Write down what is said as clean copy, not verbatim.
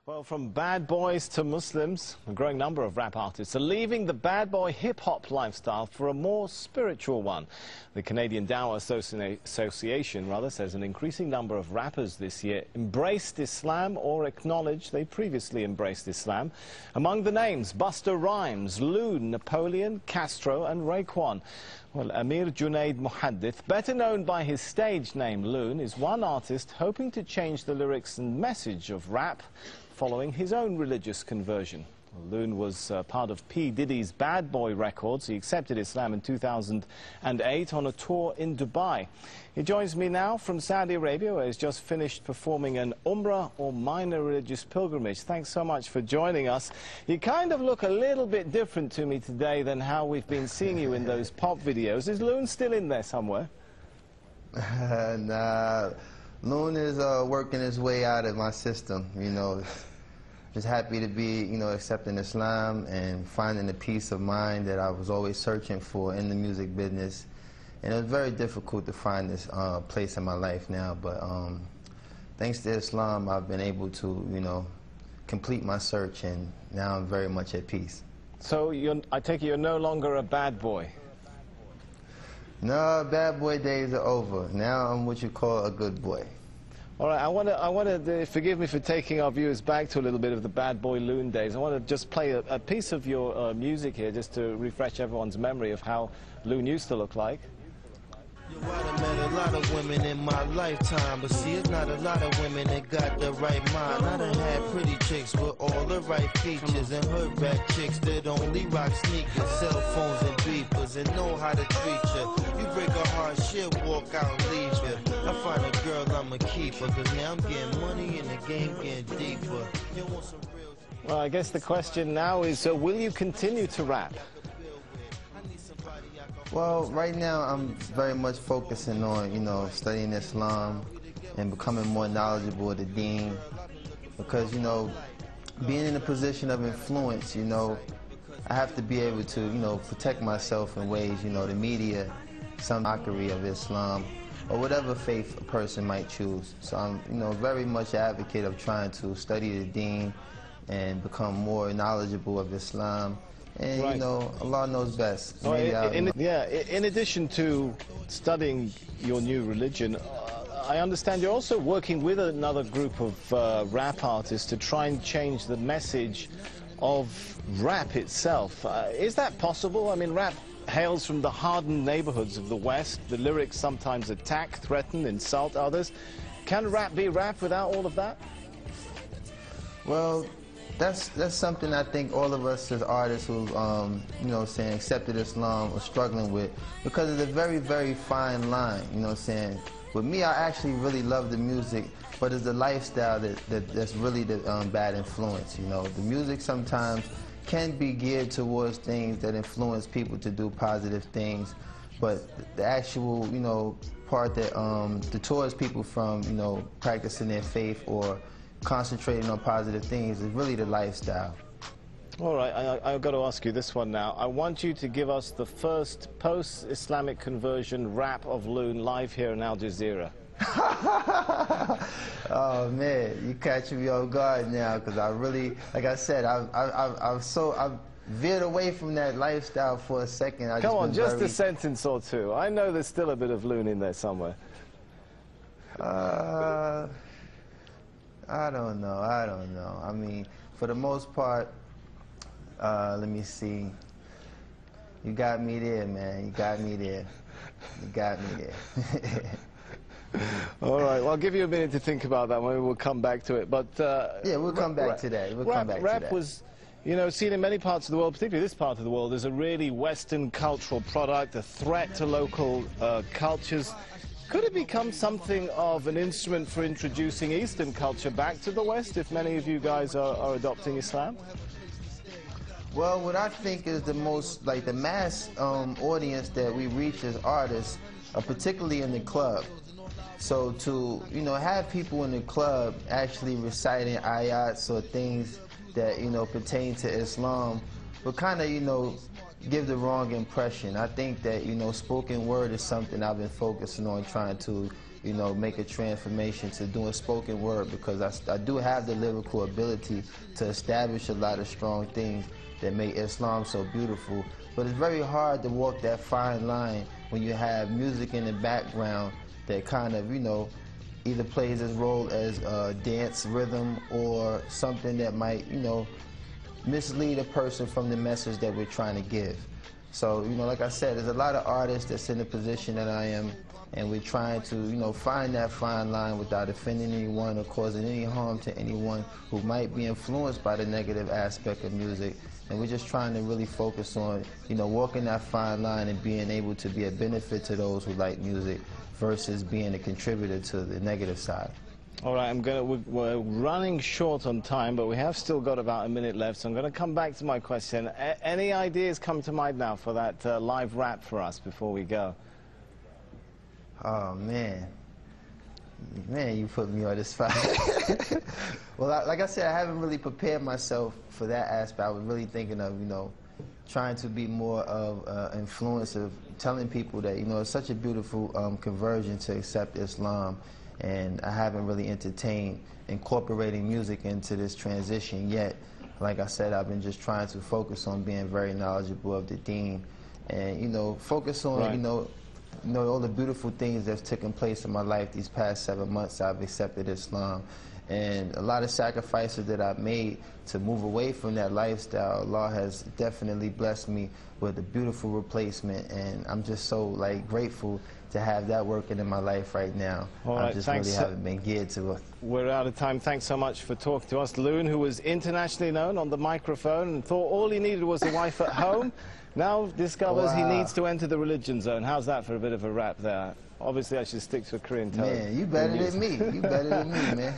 Well, from bad boys to Muslims, a growing number of rap artists are leaving the bad boy hip-hop lifestyle for a more spiritual one. The Canadian Dawah Association says an increasing number of rappers this year embraced Islam or acknowledged they previously embraced Islam. Among the names, Busta Rhymes, Loon, Napoleon, Castro and Raekwon. Well, Amir Junaid Muhaddith, better known by his stage name Loon, is one artist hoping to change the lyrics and message of rap following his own religious conversion. Loon was part of P. Diddy's Bad Boy Records. He accepted Islam in 2008 on a tour in Dubai. He joins me now from Saudi Arabia, where he's just finished performing an Umrah or minor religious pilgrimage. Thanks so much for joining us. You kind of look a little bit different to me today than how we've been seeing you in those pop videos. Is Loon still in there somewhere? Nah, Loon is working his way out of my system, you know. Just happy to be, you know, accepting Islam and finding the peace of mind that I was always searching for in the music business. And it was very difficult to find this place in my life now, but thanks to Islam, I've been able to, you know, complete my search, and now I'm very much at peace. So I take it you're no longer a bad boy? No, bad boy days are over. Now I'm what you call a good boy. All right, I want to forgive me for taking our viewers back to a little bit of the Bad Boy Loon days. I want to just play a piece of your music here, just to refresh everyone's memory of how Loon used to look like. I met a lot of women in my lifetime, but see, it's not a lot of women that got the right mind. I done had pretty chicks with all the right features, and hood rat chicks that only rock sneakers, cell phones and beepers, and know how to treat you. You break a heart, she'll walk out and leave you. I find a girl, I'ma keep her, cause now I'm getting money and the game getting deeper. You want some real... Well, I guess the question now is, will you continue to rap? Well, right now I'm very much focusing on, you know, studying Islam and becoming more knowledgeable of the deen, because, you know, being in a position of influence, you know, I have to be able to, you know, protect myself in ways, you know, the media, some mockery of Islam, or whatever faith a person might choose. So I'm, you know, very much an advocate of trying to study the deen and become more knowledgeable of Islam. And, right. You know, Allah knows best. Well, in addition to studying your new religion, I understand you're also working with another group of rap artists to try and change the message of rap itself. Is that possible? I mean, rap hails from the hardened neighborhoods of the West. The lyrics sometimes attack, threaten, insult others. Can rap be rap without all of that? Well, that's something I think all of us as artists who, you know, saying accepted Islam are struggling with, because it's a very, very fine line, you know what I'm saying. With me, I actually really love the music, but it's the lifestyle that's really the bad influence, you know. The music sometimes can be geared towards things that influence people to do positive things, but the actual, you know, part that deters people from, you know, practicing their faith or concentrating on positive things is really the lifestyle. All right, I've got to ask you this one now. I want you to give us the first post-Islamic conversion rap of Loon live here in Al Jazeera. Oh man, you catching me off guard now, because I really, like I said, I've veered away from that lifestyle for a second. Come on, just a sentence or two. I know there's still a bit of Loon in there somewhere. I don't know. I mean, for the most part, let me see. You got me there, man. You got me there. You got me there. All right, well, I'll give you a minute to think about that. Maybe we'll come back to it. But yeah, we'll come back to that. Rap was, you know, seen in many parts of the world, particularly this part of the world, as a really Western cultural product, a threat to local cultures. Could it become something of an instrument for introducing Eastern culture back to the West if many of you guys are adopting Islam? Well, what I think is the most, like, the mass audience that we reach as artists, particularly in the club. So to, you know, have people in the club actually reciting ayats or things that, you know, pertain to Islam would kind of, you know, give the wrong impression. I think that, you know, spoken word is something I've been focusing on, trying to you know, make a transformation to doing spoken word, because I do have the lyrical ability to establish a lot of strong things that make Islam so beautiful. But it's very hard to walk that fine line when you have music in the background that kind of, you know, either plays its role as a dance rhythm or something that might, you know, mislead a person from the message that we're trying to give. So, you know, like I said, there's a lot of artists that's in the position that I am, and we're trying to, you know, find that fine line without offending anyone or causing any harm to anyone who might be influenced by the negative aspect of music. And we're just trying to really focus on, you know, walking that fine line and being able to be a benefit to those who like music versus being a contributor to the negative side. All right, we're running short on time, but we have still got about a minute left, so I'm going to come back to my question. Any ideas come to mind now for that live rap for us before we go? Oh, man. Man, you put me on the spot. Well, like I said, I haven't really prepared myself for that aspect. I was really thinking of, you know, trying to be more of influence of telling people that, you know, it's such a beautiful conversion to accept Islam. And I haven't really entertained incorporating music into this transition yet. Like I said, I've been just trying to focus on being very knowledgeable of the deen, and, you know, focus on, right, you know, all the beautiful things that's taken place in my life these past 7 months. I've accepted Islam, and a lot of sacrifices that I've made to move away from that lifestyle. Allah has definitely blessed me with a beautiful replacement, and I'm just so, like, grateful to have that working in my life right now. All right, I just really haven't been geared to it. We're out of time. Thanks so much for talking to us. Loon, who was internationally known on the microphone and thought all he needed was a wife at home, now discovers he needs to enter the religion zone. How's that for a bit of a rap there? Obviously, I should stick to a Korean tone. Man, you better than me. You better than me, man.